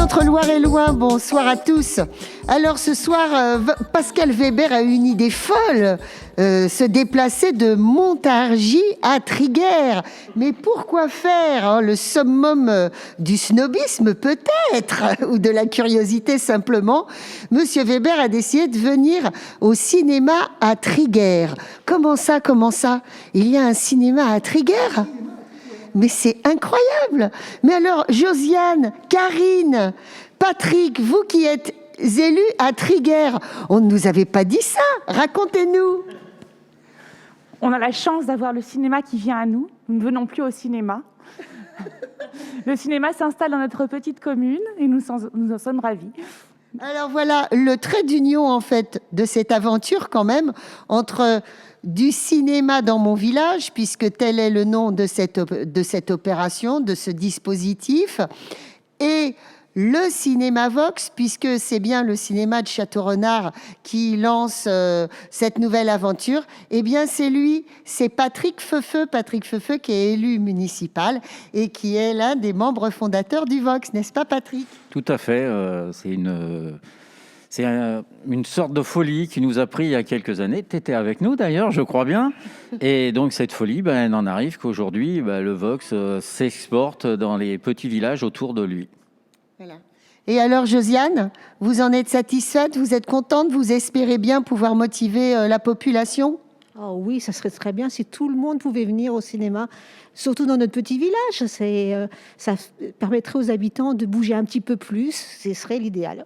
notre Loire-et-Loing, bonsoir à tous. Alors ce soir, Pascal Weber a eu une idée folle, se déplacer de Montargis à Triguères. Mais pourquoi faire hein, le summum du snobisme peut-être, ou de la curiosité simplement. Monsieur Weber a décidé de venir au cinéma à Triguères. Comment ça? Il y a un cinéma à Triguères? Mais c'est incroyable! Mais alors, Josiane, Karine, Patrick, vous qui êtes élus à Triguères, on ne nous avait pas dit ça. Racontez-nous. On a la chance d'avoir le cinéma qui vient à nous. Nous ne venons plus au cinéma. Le cinéma s'installe dans notre petite commune et nous en sommes ravis. Alors voilà, le trait d'union en fait de cette aventure quand même entre du cinéma dans mon village, puisque tel est le nom de cette opération, de ce dispositif, et le cinéma Vox, puisque c'est bien le cinéma de Château-Renard qui lance cette nouvelle aventure, eh bien c'est Patrick Feufeu qui est élu municipal et qui est l'un des membres fondateurs du Vox, n'est-ce pas Patrick? Tout à fait, c'est une sorte de folie qui nous a pris il y a quelques années. Tu étais avec nous d'ailleurs, je crois bien. Et donc cette folie, elle n'en arrive qu'aujourd'hui, le Vox s'exporte dans les petits villages autour de lui. Voilà. Et alors Josiane, vous en êtes satisfaite? Vous êtes contente? Vous espérez bien pouvoir motiver la population? Oh oui, ça serait très bien si tout le monde pouvait venir au cinéma, surtout dans notre petit village. Ça permettrait aux habitants de bouger un petit peu plus, ce serait l'idéal.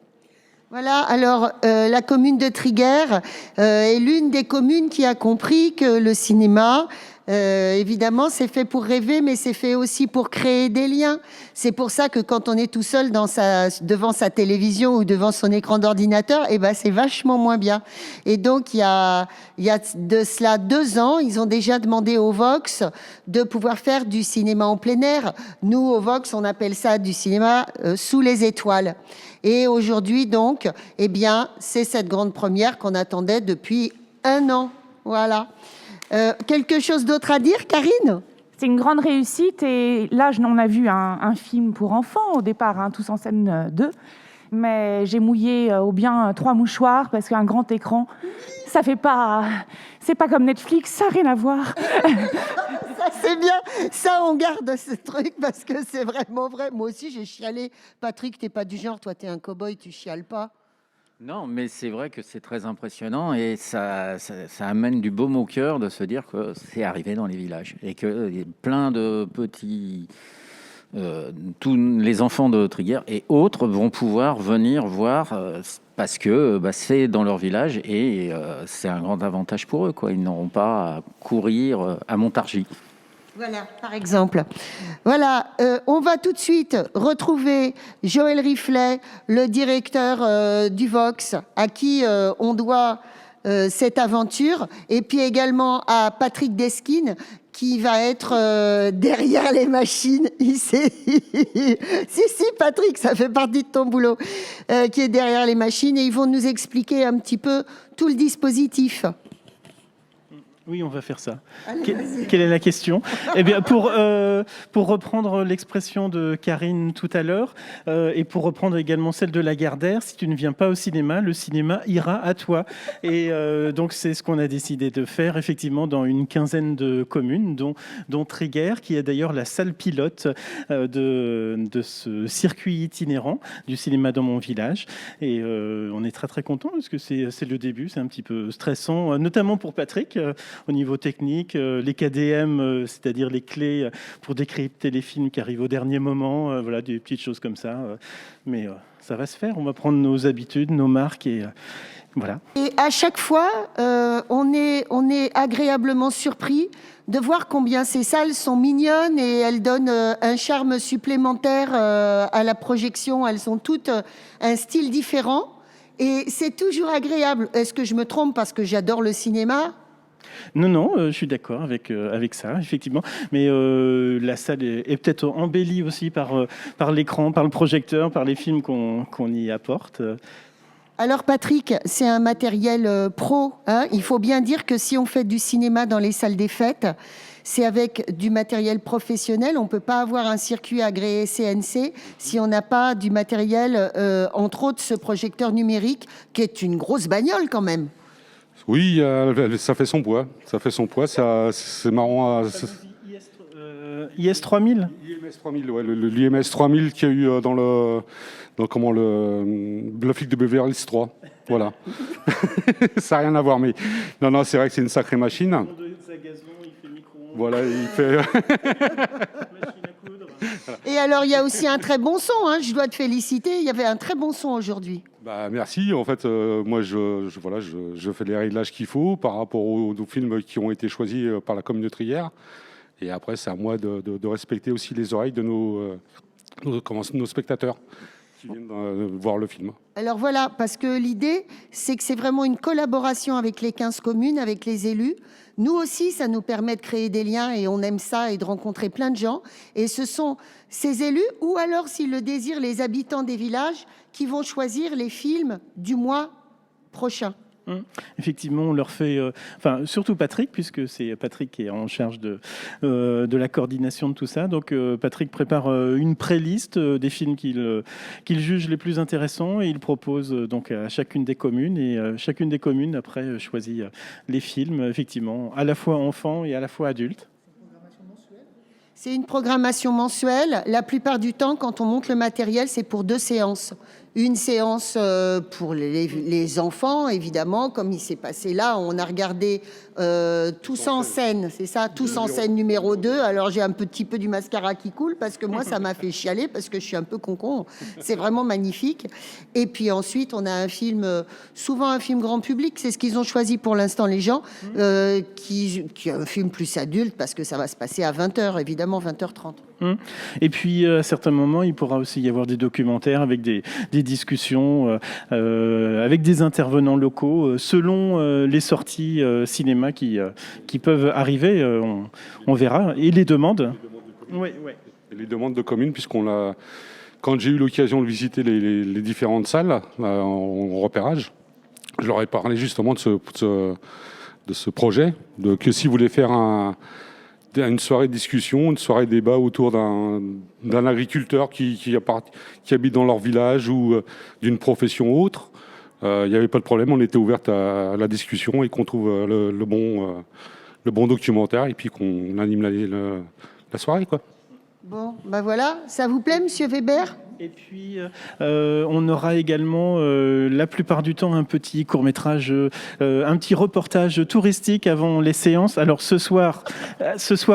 Voilà, alors la commune de Triguères est l'une des communes qui a compris que le cinéma, évidemment, c'est fait pour rêver, mais c'est fait aussi pour créer des liens. C'est pour ça que quand on est tout seul devant sa télévision ou devant son écran d'ordinateur, c'est vachement moins bien. Et donc, il y a de cela 2 ans, ils ont déjà demandé au Vox de pouvoir faire du cinéma en plein air. Nous, au Vox, on appelle ça du cinéma sous les étoiles. Et aujourd'hui, donc, c'est cette grande première qu'on attendait depuis 1 an. Voilà. Quelque chose d'autre à dire, Karine? C'est une grande réussite et là, on a vu un film pour enfants au départ, Tous en scène 2. Mais j'ai mouillé au bien 3 mouchoirs parce qu'un grand écran, ça fait pas... C'est pas comme Netflix, ça n'a rien à voir. Ça, c'est bien. Ça, on garde ce truc parce que c'est vraiment vrai. Moi aussi, j'ai chialé. Patrick, t'es pas du genre, toi, t'es un cow-boy, tu chiales pas. Non, mais c'est vrai que c'est très impressionnant et ça amène du baume au cœur de se dire que c'est arrivé dans les villages et que plein de petits... tous les enfants de Triguères et autres vont pouvoir venir voir parce que c'est dans leur village et c'est un grand avantage pour eux, quoi. Ils n'auront pas à courir à Montargis. Voilà, par exemple. Voilà, on va tout de suite retrouver Joël Riflet, le directeur du Vox, à qui on doit cette aventure, et puis également à Patrick Desquines, qui va être derrière les machines ici. Si, Patrick, ça fait partie de ton boulot, qui est derrière les machines, et ils vont nous expliquer un petit peu tout le dispositif. Oui, on va faire ça. Quelle est la question? Eh bien, pour reprendre l'expression de Karine tout à l'heure, et pour reprendre également celle de Lagardère, si tu ne viens pas au cinéma, le cinéma ira à toi. Et donc, c'est ce qu'on a décidé de faire, effectivement, dans une quinzaine de communes, dont Triguères, qui est d'ailleurs la salle pilote de ce circuit itinérant du cinéma dans mon village. Et on est très, très contents, parce que c'est le début, c'est un petit peu stressant, notamment pour Patrick, au niveau technique, les KDM, c'est-à-dire les clés pour décrypter les films qui arrivent au dernier moment, voilà, des petites choses comme ça. Mais ça va se faire, on va prendre nos habitudes, nos marques et voilà. Et à chaque fois, on est agréablement surpris de voir combien ces salles sont mignonnes et elles donnent un charme supplémentaire à la projection. Elles ont toutes un style différent et c'est toujours agréable. Est-ce que je me trompe parce que j'adore le cinéma ? Non, je suis d'accord avec ça, effectivement. Mais la salle est peut-être embellie aussi par l'écran, par le projecteur, par les films qu'on y apporte. Alors Patrick, c'est un matériel pro, hein. Il faut bien dire que si on fait du cinéma dans les salles des fêtes, c'est avec du matériel professionnel. On ne peut pas avoir un circuit agréé CNC si on n'a pas du matériel, entre autres ce projecteur numérique, qui est une grosse bagnole quand même. Oui, ça fait son poids. Ça fait son poids. C'est marrant. IS 3000 L'IMS 3000, ouais, l'IMS 3000 qu'il y a eu dans le flic de Beverly Hills 3. Voilà. Ça n'a rien à voir, mais non, c'est vrai que c'est une sacrée machine. Voilà, il fait. Et alors, il y a aussi un très bon son, hein, je dois te féliciter, il y avait un très bon son aujourd'hui. Bah, merci. En fait, moi, je fais les réglages qu'il faut par rapport aux films qui ont été choisis par la commune de Triguères. Et après, c'est à moi de respecter aussi les oreilles de nos spectateurs qui viennent voir le film. Alors voilà, parce que l'idée, c'est que c'est vraiment une collaboration avec les 15 communes, avec les élus. Nous aussi, ça nous permet de créer des liens et on aime ça et de rencontrer plein de gens. Et ce sont ces élus, ou alors, s'ils le désirent, les habitants des villages qui vont choisir les films du mois prochain. Effectivement, on leur fait, surtout Patrick, puisque c'est Patrick qui est en charge de la coordination de tout ça. Donc Patrick prépare une pré-liste des films qu'il juge les plus intéressants et il propose donc à chacune des communes. Et chacune des communes, après, choisit les films, effectivement, à la fois enfants et à la fois adultes. C'est une programmation mensuelle. La plupart du temps, quand on monte le matériel, c'est pour 2 séances. Une séance pour les enfants, évidemment, comme il s'est passé là. On a regardé Tous en scène, c'est ça, Tous en scène numéro 2. Alors j'ai un petit peu du mascara qui coule parce que moi, ça m'a fait chialer parce que je suis un peu concon. C'est vraiment magnifique. Et puis ensuite, on a un film, souvent un film grand public. C'est ce qu'ils ont choisi pour l'instant, les gens, qui est un film plus adulte parce que ça va se passer à 20h, évidemment, 20h30. Et puis, à certains moments, il pourra aussi y avoir des documentaires avec des discussions, avec des intervenants locaux, selon les sorties cinéma qui peuvent arriver, on verra. Et les demandes. Oui. Et les demandes de communes, quand j'ai eu l'occasion de visiter les différentes salles en repérage, je leur ai parlé justement de ce projet, que si vous voulez faire une soirée de discussion, une soirée de débat autour d'un agriculteur qui habite dans leur village ou d'une profession autre, il n'y avait pas de problème, on était ouverte à la discussion et qu'on trouve le bon documentaire et puis qu'on anime la soirée, quoi. Bon, ben voilà, ça vous plaît, Monsieur Weber ? Et puis, on aura également, la plupart du temps, un petit court-métrage, un petit reportage touristique avant les séances. Alors, ce soir,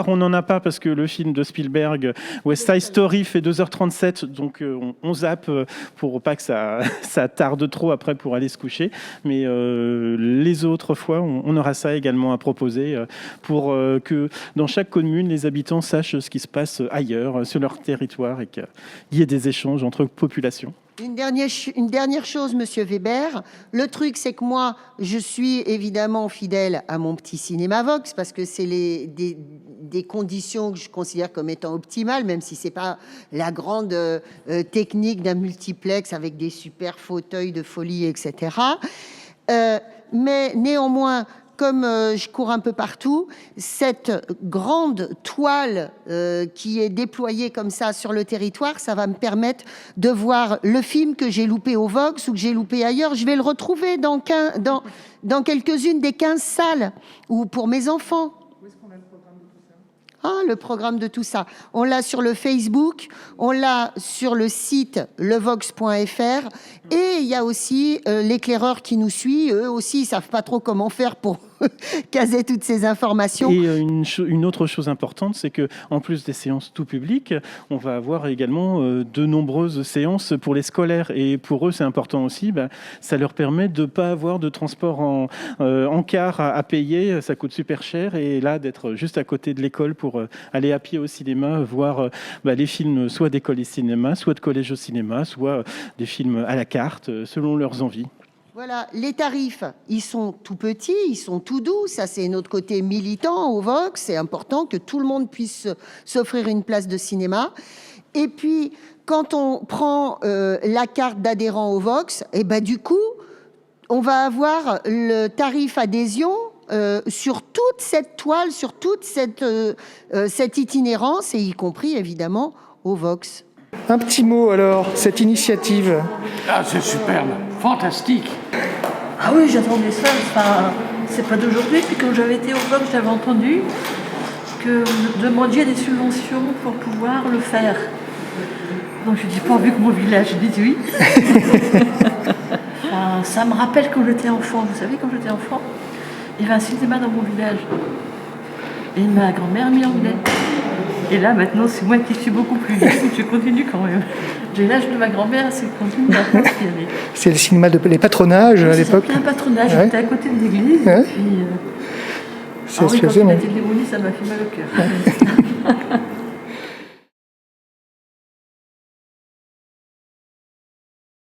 on n'en a pas parce que le film de Spielberg, West Side Story, fait 2h37. Donc, on zappe pour pas que ça tarde trop après pour aller se coucher. Mais les autres fois, on aura ça également à proposer pour que dans chaque commune, les habitants sachent ce qui se passe ailleurs, sur leur territoire et qu'il y ait des échanges entre populations. Une dernière chose, Monsieur Weber. Le truc, c'est que moi, je suis évidemment fidèle à mon petit cinéma Vox parce que c'est des conditions que je considère comme étant optimales, même si c'est pas la grande technique d'un multiplex avec des super fauteuils de folie, etc. Mais néanmoins, comme je cours un peu partout, cette grande toile qui est déployée comme ça sur le territoire, ça va me permettre de voir le film que j'ai loupé au Vox ou que j'ai loupé ailleurs. Je vais le retrouver dans quelques-unes des 15 salles ou pour mes enfants. Où est-ce qu'on a le programme de tout ça ? Ah, le programme de tout ça. On l'a sur le Facebook, on l'a sur le site levox.fr et il y a aussi l'éclaireur qui nous suit. Eux aussi, ils savent pas trop comment faire pour caser toutes ces informations. Et une autre chose importante, c'est que en plus des séances tout public, on va avoir également de nombreuses séances pour les scolaires. Et pour eux, c'est important aussi. Ça leur permet de ne pas avoir de transport en car à payer. Ça coûte super cher. Et là, d'être juste à côté de l'école pour aller à pied au cinéma, voir les films soit d'école et cinéma, soit de collège au cinéma, soit des films à la carte, selon leurs envies. Voilà, les tarifs, ils sont tout petits, ils sont tout doux. Ça, c'est notre côté militant au Vox. C'est important que tout le monde puisse s'offrir une place de cinéma. Et puis, quand on prend la carte d'adhérent au Vox, du coup, on va avoir le tarif adhésion sur toute cette toile, sur toute cette itinérance, et y compris évidemment au Vox. Un petit mot alors, cette initiative. Ah, c'est superbe, fantastique. Ah oui, j'attendais ça, enfin, c'est pas d'aujourd'hui. Puis quand j'avais été au Vox, j'avais entendu que vous demandiez des subventions pour pouvoir le faire. Donc je dis, pourvu que mon village dise oui. Enfin, ça me rappelle quand j'étais enfant. Vous savez, quand j'étais enfant, il y avait un cinéma dans mon village. Et ma grand-mère m'y emmenait. Et là, maintenant, c'est moi qui suis beaucoup plus vieille. Je continue quand même. J'ai l'âge de ma grand-mère, c'est continue maintenant d'y aller. C'est le cinéma les patronages à l'époque. C'était un patronage, Ouais. j'étais à côté de l'église. Ouais. Puis, C'est quand il assez, a mais- été démoli, ça m'a fait mal au cœur.